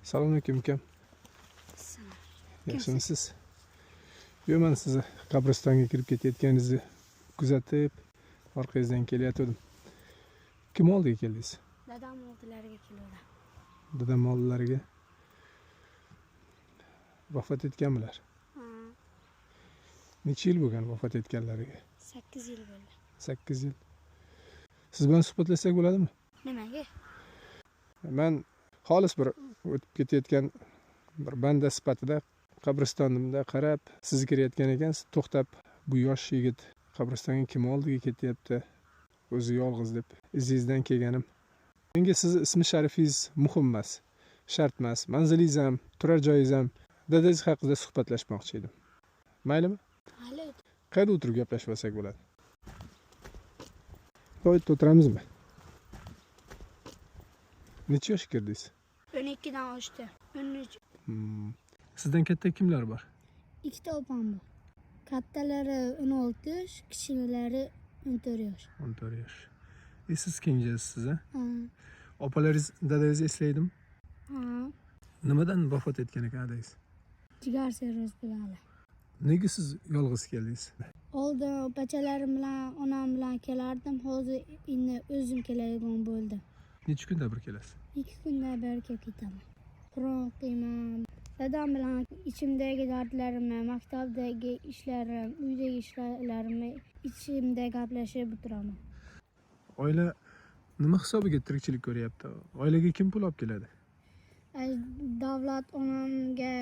Selamünaleyküm ukam. Yaxshimisiz? Yo, men sizni qabristonga kirib ketayotganingizni kuzatib, orqangizdan kelayotgandim. Kim oldiga keldingiz? Dadam oldilariga keladi. Dadam oldilariga. Vafot etganmilar? Necha yil bo'lgan vafot etganlariga? 8 yil bo'ldi. 8 yil. Siz bilan suhbatlassak bo'ladimi? Nimaga? Men xolis bir o'tib ketayotgan bir banda sifatida qabristonimda qarab, siz kirayotgan ekansiz, to'xtab, bu yosh yigit qabristonga kim oldiga ketyapti? O'zi yolg'iz deb izingizdan kelganim. Menga sizni ismi sharifingiz muhim emas, shart emas. Manzilingiz ham, turar joyingiz ham, dadangiz haqida suhbatlashmoqchi edim. Maylimi? Mayli. Qayerda o'tirib gaplashib olsak bo'ladi? Qo'yib o'tiramizmi? Necha yoshga kirdingiz? 12 dan oshdi. 13. Sizdan katta kimlar bor? Ikkita opam bor. Kattalari 16 yosh, kichkinalari 14 yosh. 14 yosh. Siz kenjasiz, ha? Ha. Opalaringiz, dadangizni eslaydimi? Ha. Nimadan vafot etgan ekan dadangiz? Jigar sirroz bilan. Nega siz yolg'iz keldingiz? Oldin opachalarim bilan, onam bilan kelardim. Hozir endi o'zim keladigan bo'ldim. Necha kunda bir kelasiz? 2 kunda bir kelib ketaman. Qur'on o'qiyman. Dadam bilan ichimdagi dardlarimni, maktabdagi ishlarim, uydagi ishlarimni ichimda gaplashib o'tiraman. Oila nima hisobiga tirikchilik ko'ryapti? Oilaga kim pul olib keladi? Davlat onamga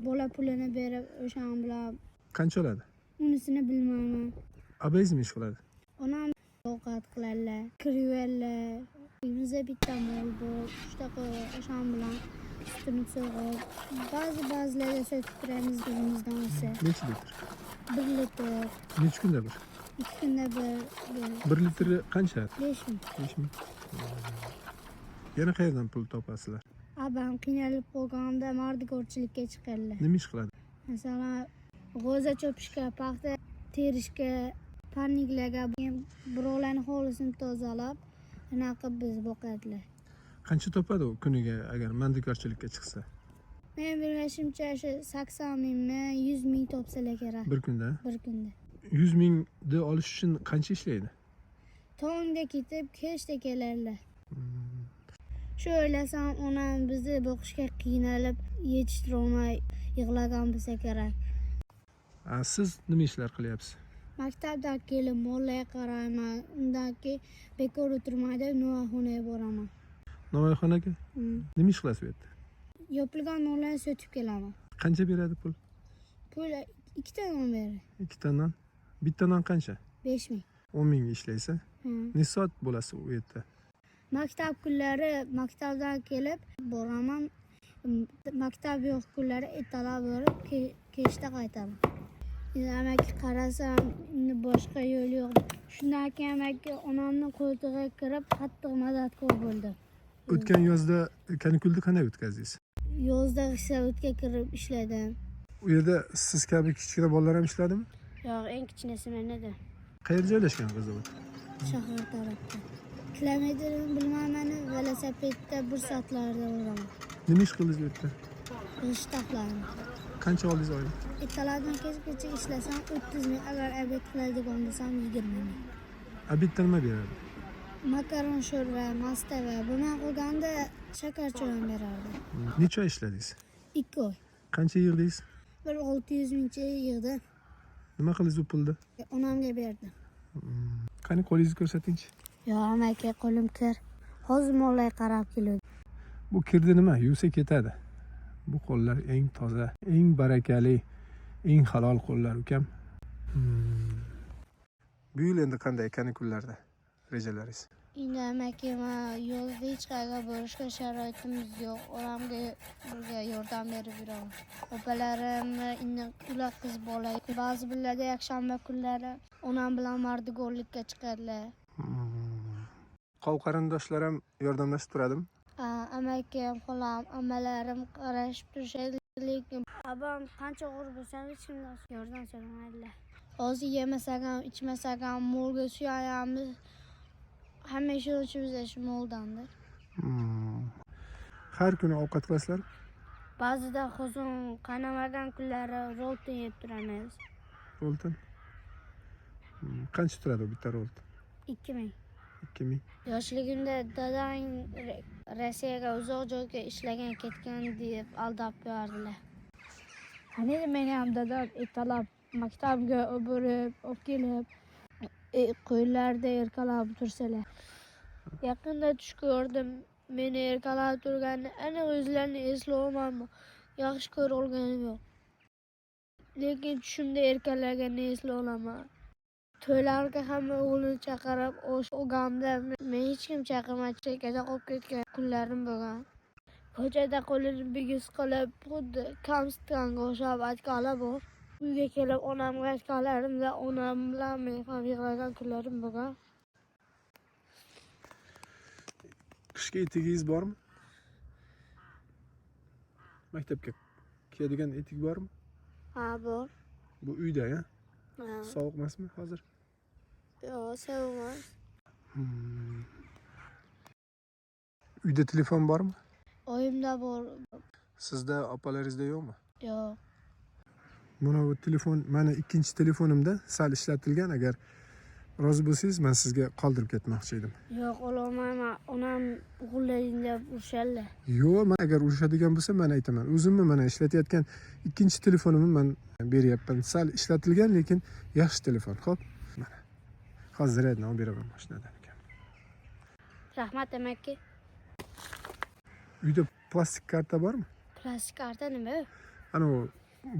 bola pulini berib, o'shan bilan Qancha oladi? unisini bilmayman. Abayingiz nima ish qiladi? Onam ovqat qiladilar, kir yuvadilar. Bizda bitta mol bor, shunaqa o'shan bilan sutini sog'ib, ba'zilarga sotib turamiz o'zimizdan esa. Necha litr? 1 litr, Necha kunda bir? 2 kunda bir, 1 litri qancha? 5 ming. 5 ming. Yana qayerdan pul topasizlar? Abam qiynalib qolganda mardikorchilikka chiqadilar. Nima ish qiladi? Masalan, g'o'za cho'pishga, paxta terishga, parniklarga, birovlarning hovlisini tozalab, anaqa biz boqadilar. Qancha topadi u kuniga agar mandikorchilikka chiqsa? Men bilishimcha shu 80 mingmi, 100 ming topsalar kerak Bir kunda? bir kunda. 100 mingni olish uchun qancha ishlaydi? Tongda ketib, kechda keladilar. Shu o'ylasam, onam bizni boqishga qiynalib, yetishtirolmay yig'lagan bo'lsa kerak. Siz nima ishlar qilyapsiz? Maktabdan kelib mollarga qarayman, undan keyin bekor o'tirmayda novvoyxonaga boraman. Novvoyxonaga? Nima ish qilasiz bu yerda? Yopilgan nonlarni sotib kelaman. Qancha beradi pul? Pul 2 ta non beradi. 2 ta non. Bitta non qancha? 5 ming. 10 ming ishlaysa, necha soat bo'lasiz u yerda? Maktab kunlari maktabdan kelib boraman. Maktab yo'q kunlari ertalab borib, kechda qaytaman. Amaki qarasam, boshqa yo'l yo'q. Shundan keyin amaki onamning qo'ltig'iga kirib, qattiq madadkor bo'ldi. O'tgan yozda kanikulni qanday o'tkazdingiz? Yozda hisobotga kirib ishladim. U yerda siz kabi kichkina bolalar ham ishladimi? Yo'q, eng kichkinasi men edim. Qayerda joylashgan qizim? Shahar tarafda. Kilometrni bilmayman, velosipedda 1 soatlarda boraman. Nima ish qildingiz bu yerda? G'isht taqladim. Qancha oldingiz oylik? Ertalabdan kechgacha ishlasam 30 ming, agar obed qiladigan bo'lsam 20 ming. Obedda nima beradi? Makaron sho'rva, mastava, buni qilganda shakar choy ham berardi. Necha oy ishladingiz? 2 oy. Qancha yig'dingiz? Bir 600 mingcha yig'di. Nima qildingiz u pulni? Onamga berdim. Qani qo'lingizni ko'rsatingchi. Yo'q, amaki qo'lim kir. Hozir mollarga qarab keladi. Bu kirdi nima? Yuvsa ketadi. Bu qo'llar eng toza, eng barakali, eng halol qo'llar ukam. Bu yil endi qanday kanikullarda rejalaringiz? Endi amaki, men yozda hech qayerga borishga sharoitimiz yo'q. Onamga birga yordam berib yuraman. Opalarim endi ular qiz bola. Ba'zi kunlarda yakshanba kunlari onam bilan mardikorlikka chiqadilar. Qov qarindoshlar ham yordamlashib turadimi? Amaki, xolam, amalarim qarashib turishadi, lekin abam qancha og'ir bo'lsa hech kimdan yordam so'ramaydilar. Hozir yemasak ham, ichmasak ham molga suyamiz. Hamisha o'chimiz shu moldandir. har kuni ovqat qilasizlar? Ba'zida ko'zim qaynamagan kunlari rolton yeb turamiz. Rolton. Qancha turadi bitta rolton? 2000. 2000. Yoshligimda dadang Rossiyaga uzoq joyga ishlagan ketgan deb aldab qo'yardilar. Qani meni ham dadam ertalab maktabga olib kelib, qo'ylarda erkalab tursalar. Yaqinda tush ko'rdim. Meni erkalab turganini ana o'zlarini eslayapmanmi? Yaxshi ko'ra olganim yo'q. Lekin tushimda erkalaganini eslay olaman. To'ylarga hamma o'g'lini chaqirib, o'gamda men hech kim chaqirmay chekkada qolib ketgan kunlarim bo'lgan. Ko'chada qo'lini bigiz qilib, xuddi kamsitganga o'xshab aytganlar bor. Uyga kelib onamga aytganlarimda onam bilan men ham yig'lagan kunlarim bo'lgan. Qishki etigingiz bormi? Maktabga kiyadigan etik bormi? Ha, bor. Bu uyda, ya? Ha. Sovuq emasmi hozir? Yo'q, sovuq emas. Uyda telefon bormi? Oyimda bor. Sizda opalaringizda yo'qmi? Yo'q. Mana bu telefon meni ikkinchi telefonimda sal ishlatilgan. Agar rozi bo'lsangiz, men sizga qoldirib ketmoqchi edim. Yo'q, ololmayman. Onam o'g'illaying deb urishadi. Yo'q, men agar urushadigan bo'lsa, men aytaman. O'zimni mana ishlatayotgan ikkinchi telefonimni men beryapman. Sal ishlatilgan, lekin yaxshi telefon. Xo'p. Mana. Hozir aytdim, olib beraman mashinadan ekan. Rahmat demakki. Uyda plastik karta bormi? Plastik karta nima? Ana u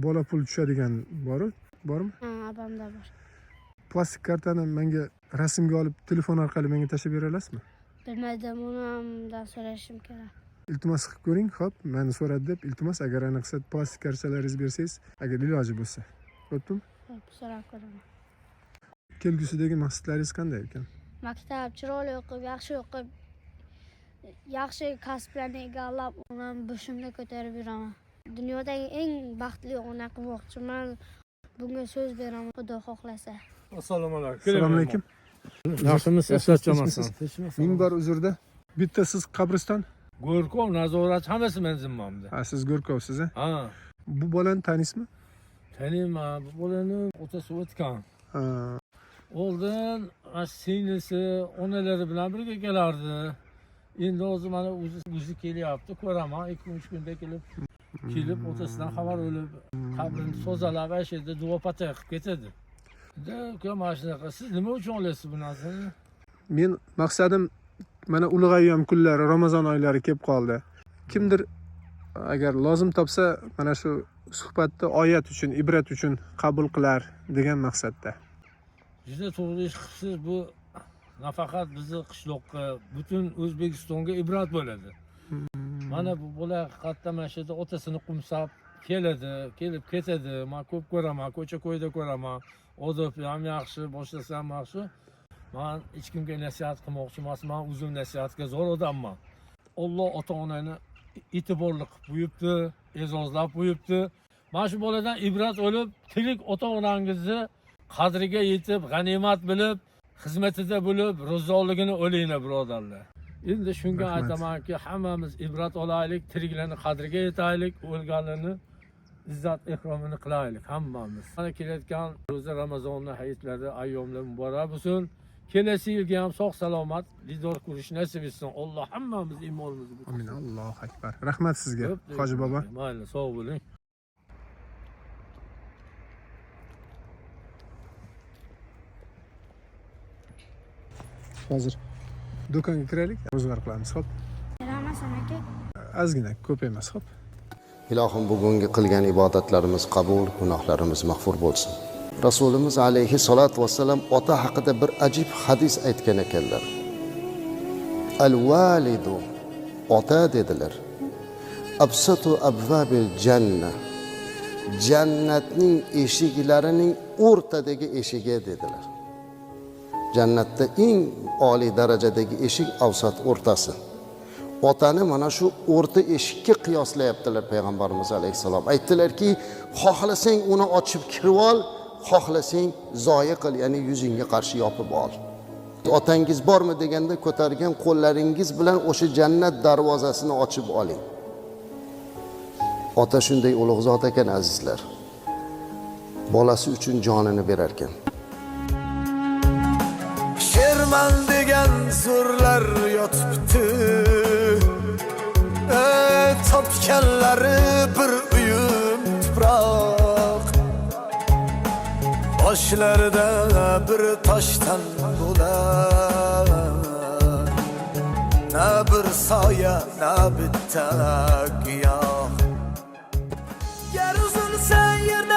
bola pul tushadigan bormi? Ha, abamda bor. Plastik kartani menga rasmga olib telefon orqali menga tashlab bera olasizmi? Bilmadim, onamdan so'rashim kerak. Iltimos qilib ko'ring, xo'p, meni so'radi deb iltimos, agar aniqsa plastik kartalaringizni bersangiz, agar iloji bo'lsa. Bo'ptimi? Xo'p, so'rab ko'raman. Kelgusidagi maqsadlaringiz qanday ekan? Maktab chiroyli o'qib, yaxshi kasblarni egallab, onam boshimda ko'tarib yuraman. Dunyodagi eng baxtli ona qilmoqchiman. Bunga so'z beraman, Xudo xohlasa. Assalomu alaykum. Assalomu alaykum. Yaxshimisiz? Charchamasdan. Ming bor uzrda. Bitta siz qabriston. Go'rkov, nazoratchi hammasi men zimmamda. Ha, siz Go'rkovsiz, a? Ha. Bu bolani tanisizmi? Taniyman, bu bolani otasi o'tgan. Ha. Oldin singlisi, onalari bilan birga kelardi. Endi hozir mana o'zi kelyapti, ko'raman. 2-3 kunda kelib otasidan xabar olib, qabrini tozalab, ashada duo patay qilib ketadi. Mana shunaqa. Siz nima uchun olyapsiz bu narsani? Men maqsadim mana ulg'ayyam kunlari, Ramazon oylari kelib qoldi. Kimdir agar lozim topsa, mana shu suhbatni oyat uchun, ibrat uchun qabul qilar degan maqsadda. Juda to'g'ri ish qilibsiz. Bu nafaqat bizni qishloqqa, butun O'zbekistonga ibrat bo'ladi. Mana bu bola haqiqatdan mana shu yerda otasini qumsab keladi, kelib ketadi. Men ko'p ko'raman, ko'cha-ko'yda ko'raman. Odobi ham yaxshi, boshlasa ham yaxshi. Men hech kimga nasihat qilmoqchi emasman, o'zim nasihatga zo'r odamman. Alloh ota-onani e'tiborli qilib qo'yibdi, e'zozlab qo'yibdi. Mana shu boladan ibrat olib, tirik ota-onangizni qadriga yetib, g'animat bilib, xizmatida bo'lib, rizoligini o'laylar, birodarlar. Endi shunga aytamanki, hammamiz ibrat olaylik, tiriklarning qadriga yetaylik, o'lganlarni izzat ikromini qilaylik hammamiz. Mana kelayotgan ro'za Ramazonni hayitlari, ayyomlar muborak bo'lsin. Kelasi yilga ham sog' salomat didor ko'rish nasib etsin. Alloh hammamiz iymonimizni butun. Amin. Allohu akbar. Rahmat sizga, Hoji bobo. Mayli, sog' bo'ling. Hozir do'konga kiraylik, ro'zg'or qilamiz, xo'p? Rahmat aka. Ozgina, ko'p emas, xo'p? Ilohim bugungi qilgan ibodatlarimiz qabul, gunohlarimiz mag'fur bo'lsin. Rasulimiz alayhi salatu vassalam ota haqida bir ajib hadis aytgan ekanlar. Al-validu, ota dedilar. Absatu abvabil janna. Jannatning eshiklarining o'rtadagi eshigi dedilar. Jannatda eng oliy darajadagi eshik avsat o'rtasi. Otani mana shu o'rta eshikka qiyoslayaptilar payg'ambarimiz alayhisalom. Aytdilarki, xohlasang uni ochib kirib ol, xohlasang zoya qil, ya'ni yuzingga qarshi yopib ol. Otangiz bormi deganda ko'targan qo'llaringiz bilan o'sha jannat darvozasini ochib oling. Ota shunday ulug' zot ekan azizlar. Bolasi uchun jonini berar ekan. Sherman degan zo'rlar yotibdi. Topganlari bir uyum tuproq. Boshlarida bir toshdan bo'lar. Na bir soya, na bitta giyoh. Yer uzun sen yerda